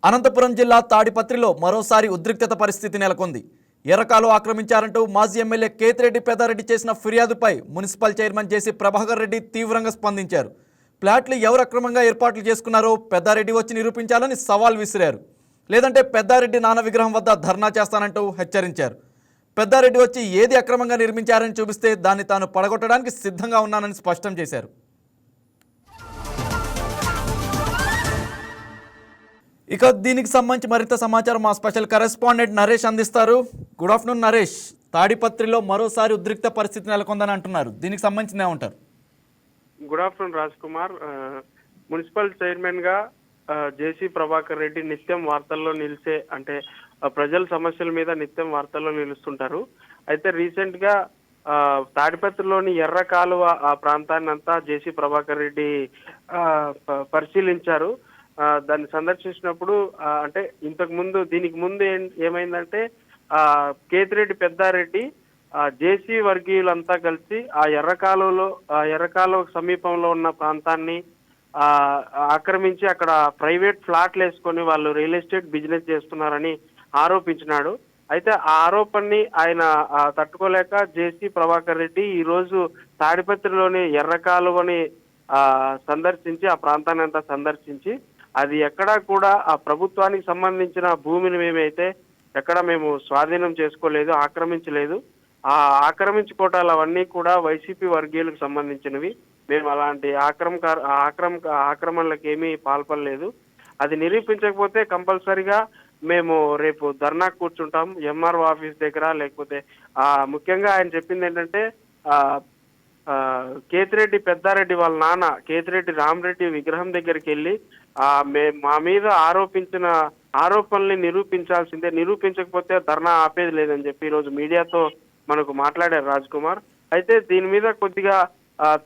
అనంతపురం జిల్లా తాడిపత్రిలో మరోసారి ఉద్రిక్తత పరిస్థితి నెలకొంది. ఎర్రకాలు ఆక్రమించారంటూ మాజీ ఎమ్మెల్యే కేతిరెడ్డి పెద్దారెడ్డి చేసిన ఫిర్యాదుపై మున్సిపల్ చైర్మన్ జేసీ ప్రభాకర్ రెడ్డి తీవ్రంగా స్పందించారు. ప్లాట్లు ఎవరు అక్రమంగా ఏర్పాట్లు చేసుకున్నారో పెద్దారెడ్డి వచ్చి నిరూపించాలని సవాల్ విసిరారు. లేదంటే పెద్దారెడ్డి నాన్న విగ్రహం వద్ద ధర్నా చేస్తానంటూ హెచ్చరించారు. పెద్దారెడ్డి వచ్చి ఏది అక్రమంగా నిర్మించారని చూపిస్తే దాన్ని తాను పడగొట్టడానికి సిద్ధంగా ఉన్నానని స్పష్టం చేశారు. ఇక దీనికి సంబంధించి మరింత సమాచారం మా స్పెషల్ కరెస్పాండెంట్ నరేష్ అందిస్తారు. Good afternoon Naresh. తాడిపత్రిలో మరోసారి ఉద్రిక్త పరిస్థితి నెలకొందని అంటున్నారు, దీనికి సంబంధించి ఏమంటారు? Good afternoon Raj Kumar. Municipal chairman గా జేసీ ప్రభాకర్ రెడ్డి నిత్యం వార్తల్లో నిలిచే ప్రజల సమస్యల మీద నిత్యం వార్తల్లో నిలుస్తుంటారు. అయితే రీసెంట్ గా తాడిపత్రిలోని ఎర్ర కాలువ ఆ ప్రాంతాన్ని అంతా జేసీ ప్రభాకర్ రెడ్డి పరిశీలించారు. దాన్ని సందర్శించినప్పుడు ఇంతకు ముందు దీనికి ముందు ఏమైందంటే కేతిరెడ్డి పెద్దారెడ్డి జేసీ వర్గీయులంతా కలిసి ఆ ఎర్రకాలువ సమీపంలో ఉన్న ప్రాంతాన్ని ఆక్రమించి అక్కడ ప్రైవేట్ ఫ్లాట్లు వేసుకొని వాళ్ళు రియల్ ఎస్టేట్ బిజినెస్ చేస్తున్నారని ఆరోపించినాడు. అయితే ఆ ఆరోపణని ఆయన తట్టుకోలేక జేసీ ప్రభాకర్ రెడ్డి ఈ రోజు తాడిపత్రిలోని ఎర్రకాలువని సందర్శించి ఆ ప్రాంతాన్ని అంతా సందర్శించి అది ఎక్కడా కూడా ఆ ప్రభుత్వానికి సంబంధించిన భూమిని ఎక్కడ మేము స్వాధీనం చేసుకోలేదు, ఆక్రమించలేదు. ఆ ఆక్రమించుకోవటాలు అవన్నీ కూడా వైసీపీ వర్గీయులకు సంబంధించినవి. మేము అలాంటి ఆక్రమణలకు ఏమీ పాల్పడలేదు. అది నిరూపించకపోతే కంపల్సరిగా మేము రేపు ధర్నా కూర్చుంటాం ఎంఆర్ఓ ఆఫీస్ దగ్గర. లేకపోతే ముఖ్యంగా ఆయన చెప్పింది ఏంటంటే కేతిరెడ్డి పెద్దారెడ్డి వాళ్ళ నాన్న కేతిరెడ్డి రామరెడ్డి విగ్రహం దగ్గరికి వెళ్ళి మా మీద ఆరోపించిన ఆరోపణల్ని నిరూపించాల్సిందే, నిరూపించకపోతే ధర్నా ఆపేది లేదని చెప్పి ఈరోజు మీడియాతో మనకు మాట్లాడారు రాజ్ కుమార్. అయితే దీని మీద కొద్దిగా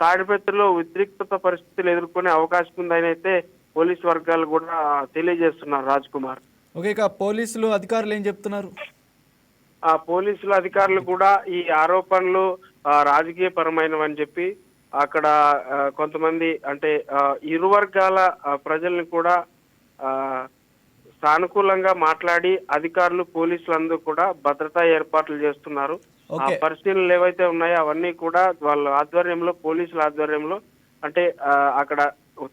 తాడిపత్రిలో ఉద్రిక్తత పరిస్థితులు ఎదుర్కొనే అవకాశం ఉందని అయితే పోలీసు వర్గాలు కూడా తెలియజేస్తున్నారు రాజ్ కుమార్. ఓకే, ఇక పోలీసులు అధికారులు ఏం చెప్తున్నారు? పోలీసులు అధికారులు కూడా ఈ ఆరోపణలు రాజకీయ పరమైనవని చెప్పి అక్కడ కొంతమంది ఇరు వర్గాల ప్రజల్ని కూడా సానుకూలంగా మాట్లాడి అధికారులు పోలీసులందరూ కూడా భద్రతా ఏర్పాట్లు చేస్తున్నారు. ఆ పరిశీలనలు ఏవైతే ఉన్నాయో అవన్నీ కూడా వాళ్ళ ఆధ్వర్యంలో, పోలీసుల ఆధ్వర్యంలో అక్కడ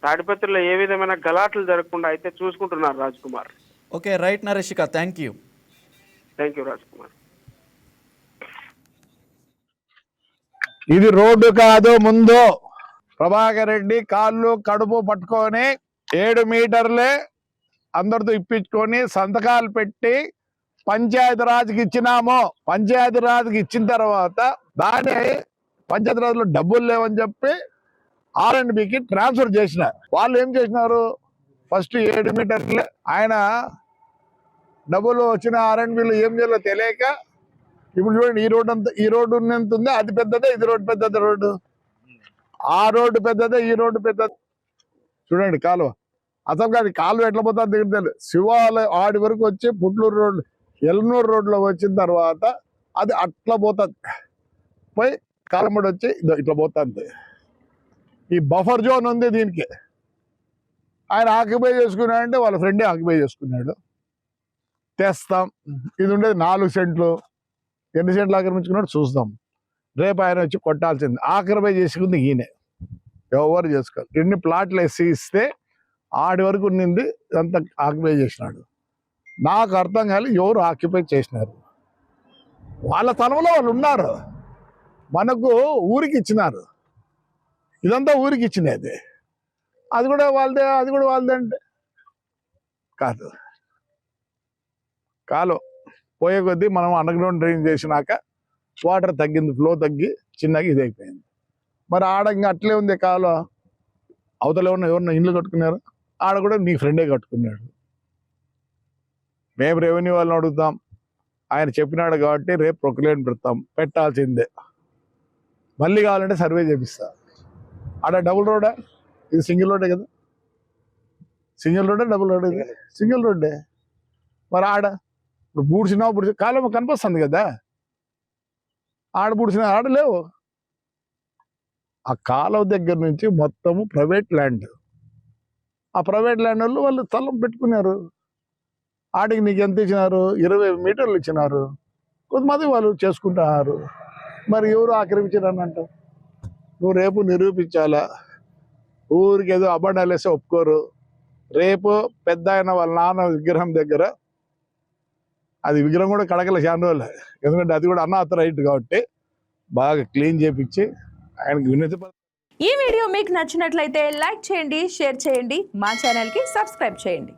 తాడిపత్రిలో ఏ విధమైన గలాట్లు జరగకుండా అయితే చూసుకుంటున్నారు రాజ్ కుమార్. ఓకే, రైట్ నరేషిక, థ్యాంక్ యూ రాజ్ కుమార్. ఇది రోడ్డు కాదు. ముందు ప్రభాకర్ రెడ్డి కాళ్ళు కడుపు పట్టుకొని 7 మీటర్లే అందరితో ఇప్పించుకొని సంతకాలు పెట్టి పంచాయతీరాజ్కి ఇచ్చినాము. పంచాయతీరాజ్కి ఇచ్చిన తర్వాత దాని పంచాయతీరాజ్లో డబ్బులు లేవని చెప్పి R&Bకి ట్రాన్స్ఫర్ చేసినారు. వాళ్ళు ఏం చేసినారు, ఫస్ట్ 7 మీటర్లే ఆయన డబ్బులు వచ్చిన R&Bలో ఏం చేయాలో తెలియక ఇప్పుడు చూడండి, ఈ రోడ్డు ఎంత ఉంది, అది పెద్దదే, ఇది రోడ్డు పెద్దదే, రోడ్డు ఆ రోడ్డు పెద్దదే, ఈ రోడ్డు పెద్దది. చూడండి కాలువ అసలు కాదు, కాలువ ఎట్లా పోతా దగ్గర తెలియదు. శివాలయం ఆడి వరకు వచ్చి పుట్లూరు రోడ్డు ఎల్నూరు రోడ్లో వచ్చిన తర్వాత అది అట్లా పోతుంది, పోయి కాలమడి వచ్చి ఇట్లా పోతుంది. ఈ బఫర్ జోన్ ఉంది దీనికి. ఆయన ఆక్యుపై చేసుకున్నాడంటే వాళ్ళ ఫ్రెండే ఆక్యుపై చేసుకున్నాడు. తెస్తాం. ఇది ఉండేది 4 సెంట్లు. ఎన్ని సెంట్లు ఆక్రమించుకున్నాడు చూస్తాం. రేపు ఆయన వచ్చి కొట్టాల్సింది. ఆక్రమై చేసుకుంది ఈయనే, ఎవరు చేసుకోవాలి. ఎన్ని ప్లాట్లు వేసి ఇస్తే ఆడి వరకు ఉన్నింది అంతా ఆక్యుపై చేసినాడు. నాకు అర్థం కాదు ఎవరు ఆక్యుపై చేసినారు. వాళ్ళ తనంలో వాళ్ళు ఉన్నారు, మనకు ఊరికి ఇచ్చినారు. ఇదంతా ఊరికి ఇచ్చినది, అది కూడా వాళ్ళదే, అది కూడా వాళ్ళదే అంటే కాదు. కాలు పోయే కొద్దీ మనం అండర్గ్రౌండ్ డ్రైన్ చేసినాక వాటర్ తగ్గింది, ఫ్లో తగ్గి చిన్నగా ఇది అయిపోయింది. మరి ఆడ ఇంకా అట్లే ఉంది కాలు. అవతల ఎవరన్నా ఇండ్లు కట్టుకున్నారు, ఆడ కూడా నీ ఫ్రెండే కట్టుకున్నాడు. మేము రెవెన్యూ వాళ్ళని అడుగుతాం, ఆయన చెప్పినాడు కాబట్టి రేపు ప్రొక్లేన్ పెడతాం, పెట్టాల్సిందే. మళ్ళీ కావాలంటే సర్వే చేపిస్తా. ఆడ డబుల్ రోడ్డా, ఇది సింగిల్ రోడ్డే కదా. సింగిల్ రోడ్డే డబుల్ రోడ్, ఇది సింగిల్ రోడ్డే. మరి ఆడ ఇప్పుడు బూడ్చినా కాలం కనిపిస్తుంది కదా, ఆడ బూడ్చిన ఆడలేవు. ఆ కాలువ దగ్గర నుంచి మొత్తము ప్రైవేట్ ల్యాండ్. ఆ ప్రైవేట్ ల్యాండ్ వాళ్ళు స్థలం పెట్టుకున్నారు. ఆటికి నీకు ఎంత ఇచ్చినారు? 20 మీటర్లు ఇచ్చినారు. కొంతమంది వాళ్ళు చేసుకుంటున్నారు. మరి ఎవరు ఆక్రమించారని అంటావు? నువ్వు రేపు నిరూపించాలా. ఊరికి ఏదో అబండాలు వేస్తే ఒప్పుకోరు. రేపు పెద్ద ఆయన వాళ్ళ నాన్న విగ్రహం దగ్గర, అది విగ్రహం కూడా కడగల చాలా రోజులు, ఎందుకంటే అది కూడా అన్ఆథరైజ్డ్ కాబట్టి బాగా క్లీన్ చేపించి ఆయనకి వినతి. ఈ వీడియో మీకు నచ్చినట్లయితే లైక్ చేయండి, షేర్ చేయండి, మా ఛానల్కి సబ్స్క్రైబ్ చేయండి.